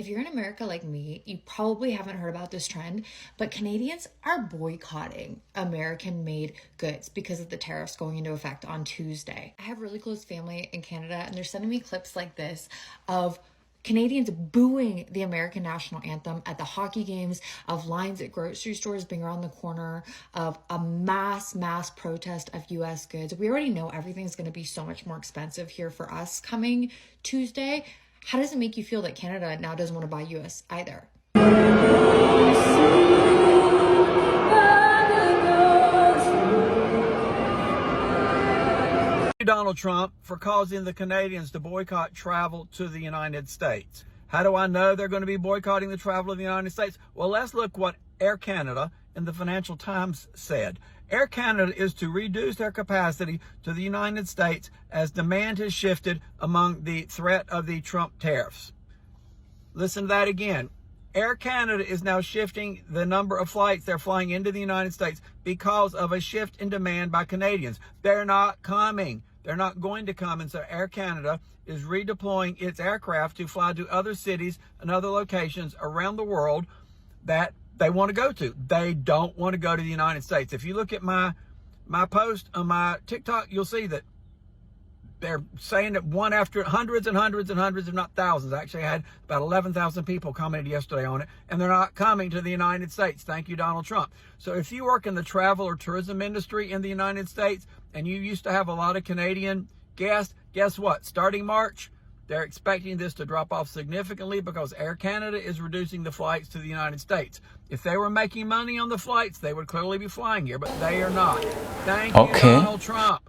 If you're in America like me, you probably haven't heard about this trend, but Canadians are boycotting American-made goods because of the tariffs going into effect on Tuesday. I have really close family in Canada, and they're sending me clips like this of Canadians booing the American national anthem at the hockey games, of lines at grocery stores being around the corner, of a mass protest of US goods. We already know everything's going to be so much more expensive here for us coming Tuesday. How does it make you feel that Canada now doesn't want to buy US either? Donald Trump for causing the Canadians to boycott travel to the United States. How do I know they're going to be boycotting the travel of the United States? Well, let's look what Air Canada and the Financial Times said. Air Canada is to reduce their capacity to the United States as demand has shifted among the threat of the Trump tariffs. Listen to that again. Air Canada is now shifting the number of flights they're flying into the United States because of a shift in demand by Canadians. They're not coming. They're not going to come. And so Air Canada is redeploying its aircraft to fly to other cities and other locations around the world that they want to go to. They don't want to go to the United States. If you look at my post on my TikTok, you'll see that they're saying that one after hundreds and hundreds and hundreds, if not thousands. I actually had about 11,000 people commented yesterday on it, and they're not coming to the United States. Thank you, Donald Trump. So if you work in the travel or tourism industry in the United States and you used to have a lot of Canadian guests, guess what? Starting March, they're expecting this to drop off significantly because Air Canada is reducing the flights to the United States. If they were making money on the flights, they would clearly be flying here, but they are not. Thank you, Donald Trump.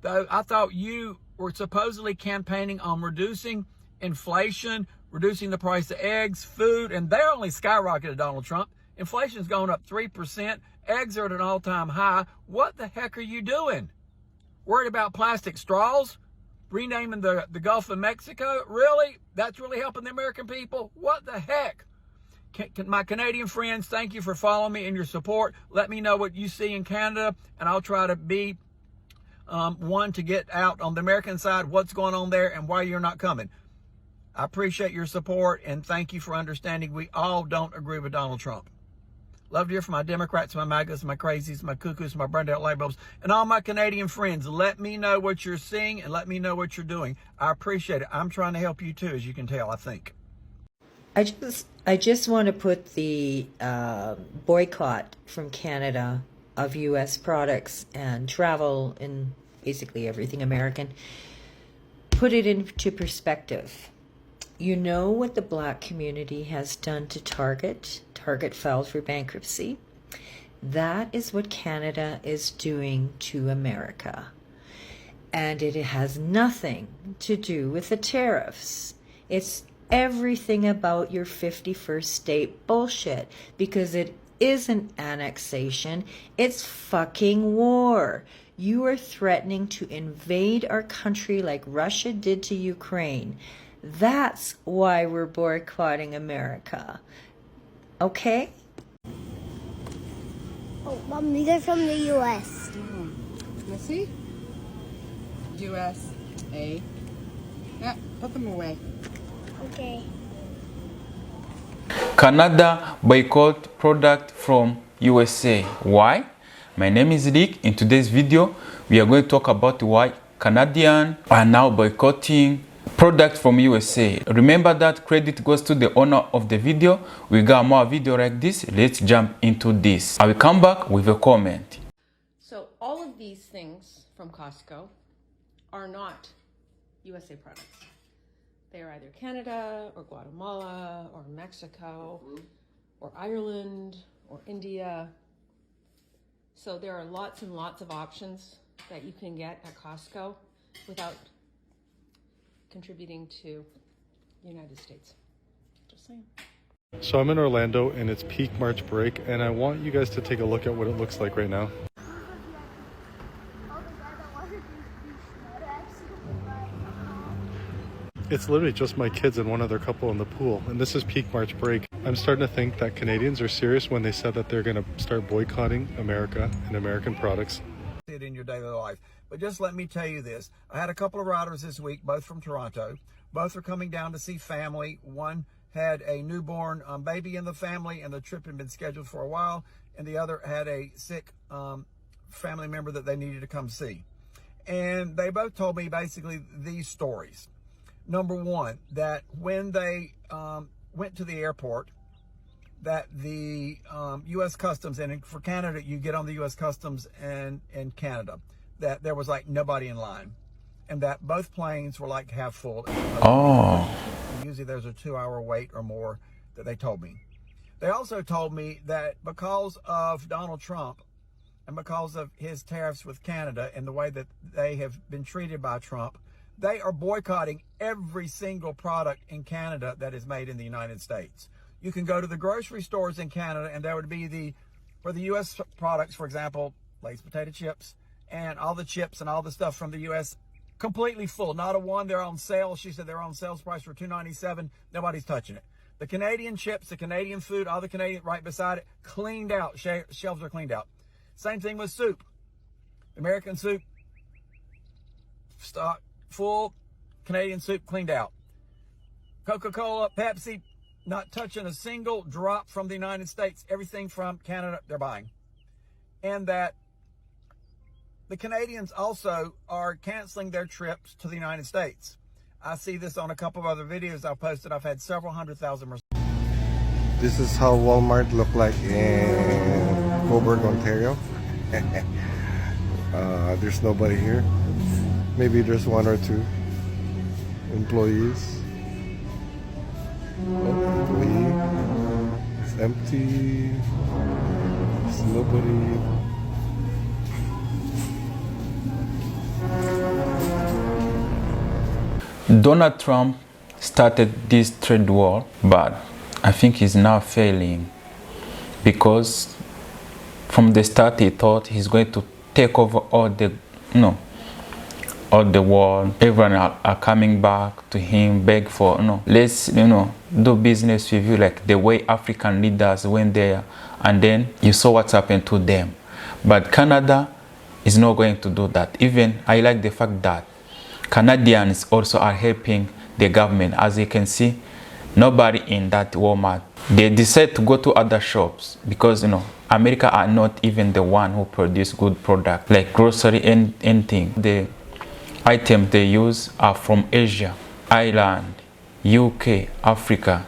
Though I thought you were supposedly campaigning on reducing inflation, reducing the price of eggs, food, and they're only skyrocketed, Donald Trump. Inflation's gone up 3%. Eggs are at an all-time high. What the heck are you doing? Worried about plastic straws? Renaming the Gulf of Mexico? Really? That's really helping the American people? What the heck? My Canadian friends, thank you for following me and your support. Let me know what you see in Canada, and I'll try to be one to get out on the American side what's going on there and why you're not coming. I appreciate your support, and thank you for understanding we all don't agree with Donald Trump. Love to hear from my Democrats, my MAGAs, my crazies, my cuckoos, my burned out light bulbs, and all my Canadian friends. Let me know what you're seeing and let me know what you're doing. I appreciate it. I'm trying to help you too, as you can tell, I think. I just want to put the boycott from Canada of U.S. products and travel and basically everything American, put it into perspective. You know what the Black community has done to Target? Target filed for bankruptcy. That is what Canada is doing to America. And it has nothing to do with the tariffs. It's everything about your 51st state bullshit, because it isn't annexation, it's fucking war. You are threatening to invade our country like Russia did to Ukraine. That's why we're boycotting America. Okay? Oh, Mom, these are from the U.S. Let's see. USA. Yeah, put them away. Okay. Canada boycott product from USA. Why? My name is Rick. In today's video, we are going to talk about why Canadians are now boycotting product from USA. Remember that credit goes to the owner of the video. We got more video like this. Let's jump into this. I will come back with a comment. So all of these things from Costco are not USA products. They are either Canada or Guatemala or Mexico or Ireland or India. So there are lots and lots of options that you can get at Costco without contributing to the United States. Just saying. So I'm in Orlando and it's peak March break, and I want you guys to take a look at what it looks like right now. It's literally just my kids and one other couple in the pool, and this is peak March break. I'm starting to think that Canadians are serious when they said that they're going to start boycotting America and American products. It in your daily life. But just let me tell you this. I had a couple of riders this week, both from Toronto. Both are coming down to see family. One had a newborn baby in the family, and the trip had been scheduled for a while, and the other had a sick family member that they needed to come see. And they both told me basically these stories. Number one, that when they went to the airport, that the U.S. Customs, and for Canada, you get on the U.S. Customs and in Canada, that there was like nobody in line, and that both planes were like half full. Oh. Usually there's a 2-hour wait or more, that they told me. They also told me that because of Donald Trump and because of his tariffs with Canada and the way that they have been treated by Trump, they are boycotting every single product in Canada that is made in the United States. You can go to the grocery stores in Canada, and there would be for the U.S. products, for example, Lay's potato chips and all the chips and all the stuff from the U.S., completely full. Not a one. They're on sale. She said they're on sales price for $2.97. Nobody's touching it. The Canadian chips, the Canadian food, all the Canadian right beside it, cleaned out. Shelves are cleaned out. Same thing with soup. American soup, stock full. Canadian soup cleaned out. Coca-Cola, Pepsi, not touching a single drop from the United States. Everything from Canada, they're buying. And that the Canadians also are canceling their trips to the United States. I see this on a couple of other videos I've posted. I've had several 100,000. This is how Walmart look like in Coburg, Ontario. There's nobody here. Maybe there's one or two employees. Employee. It's empty. There's nobody. Donald Trump started this trade war, but I think he's now failing, because from the start he thought he's going to take over all the world. Everyone are coming back to him, beg for, let's, do business with you, like the way African leaders went there, and then you saw what's happened to them. But Canada is not going to do that. Even I like the fact that Canadians also are helping the government. As you can see, nobody in that Walmart. They decide to go to other shops because, America are not even the one who produce good product, like grocery and anything. The items they use are from Asia, Ireland, UK, Africa,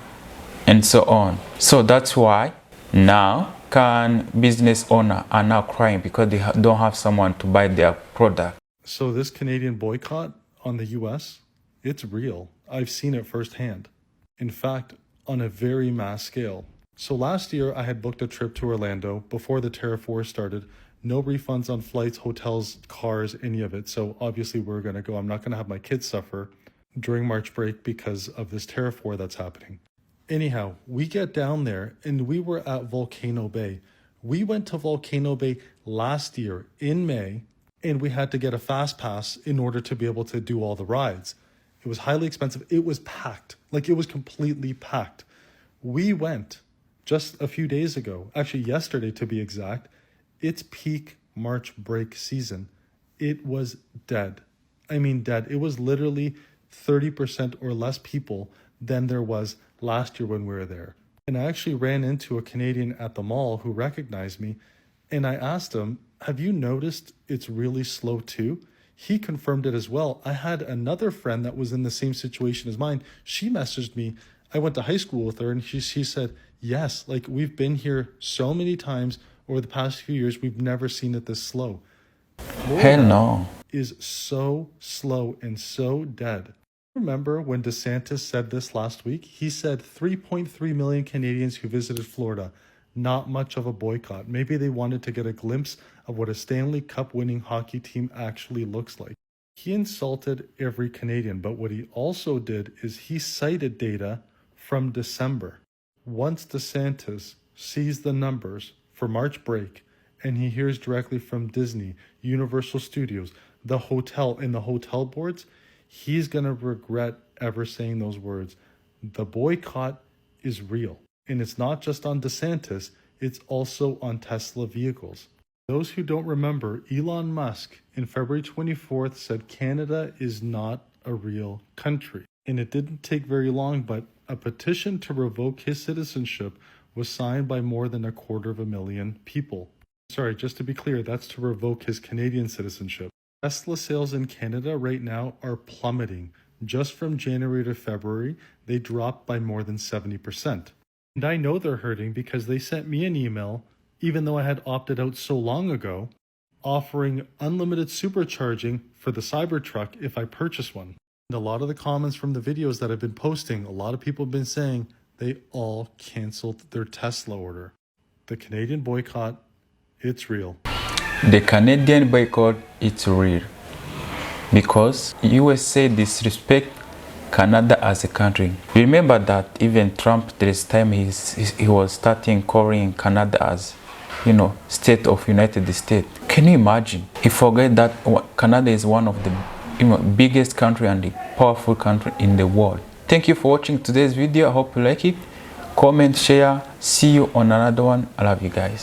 and so on. So that's why now business owners are now crying because they don't have someone to buy their product. So this Canadian boycott on the US, it's real. I've seen it firsthand. In fact, on a very mass scale. So last year I had booked a trip to Orlando before the tariff war started. No refunds on flights, hotels, cars, any of it. So obviously we're going to go. I'm not going to have my kids suffer during March break because of this tariff war that's happening. Anyhow, we get down there and we were at Volcano Bay. We went to Volcano Bay last year in May, and we had to get a fast pass in order to be able to do all the rides. It was highly expensive. It was packed. Like, it was completely packed. We went just a few days ago, actually yesterday to be exact. It's peak March break season. It was dead. I mean dead. It was literally 30% or less people than there was last year when we were there. And I actually ran into a Canadian at the mall who recognized me, and I asked him, have you noticed it's really slow too? He confirmed it as well. I had another friend that was in the same situation as mine. She messaged me. I went to high school with her, and she said, yes, like, we've been here so many times over the past few years. We've never seen it this slow. Hell no. Is so slow and so dead. Remember when DeSantis said this last week? He said 3.3 million Canadians who visited Florida. Not much of a boycott. Maybe they wanted to get a glimpse of what a Stanley Cup winning hockey team actually looks like. He insulted every Canadian, but what he also did is he cited data from December. Once DeSantis sees the numbers for March break and he hears directly from Disney, Universal Studios, the hotel, and the hotel boards, he's going to regret ever saying those words. The boycott is real. And it's not just on DeSantis, it's also on Tesla vehicles. Those who don't remember, Elon Musk in February 24th said Canada is not a real country. And it didn't take very long, but a petition to revoke his citizenship was signed by more than 250,000 people. Sorry, just to be clear, that's to revoke his Canadian citizenship. Tesla sales in Canada right now are plummeting. Just from January to February, they dropped by more than 70%. And I know they're hurting because they sent me an email, even though I had opted out so long ago, offering unlimited supercharging for the Cybertruck if I purchase one. And a lot of the comments from the videos that I've been posting, a lot of people have been saying they all canceled their Tesla order. The Canadian boycott, it's real. The Canadian boycott, it's real. Because USA disrespect Canada as a country. Remember that even Trump, this time he was starting calling Canada as, state of United States. Can you imagine? He forget that Canada is one of the biggest country and the powerful country in the world. Thank you for watching today's video. I hope you like it. Comment, share. See you on another one. I love you guys.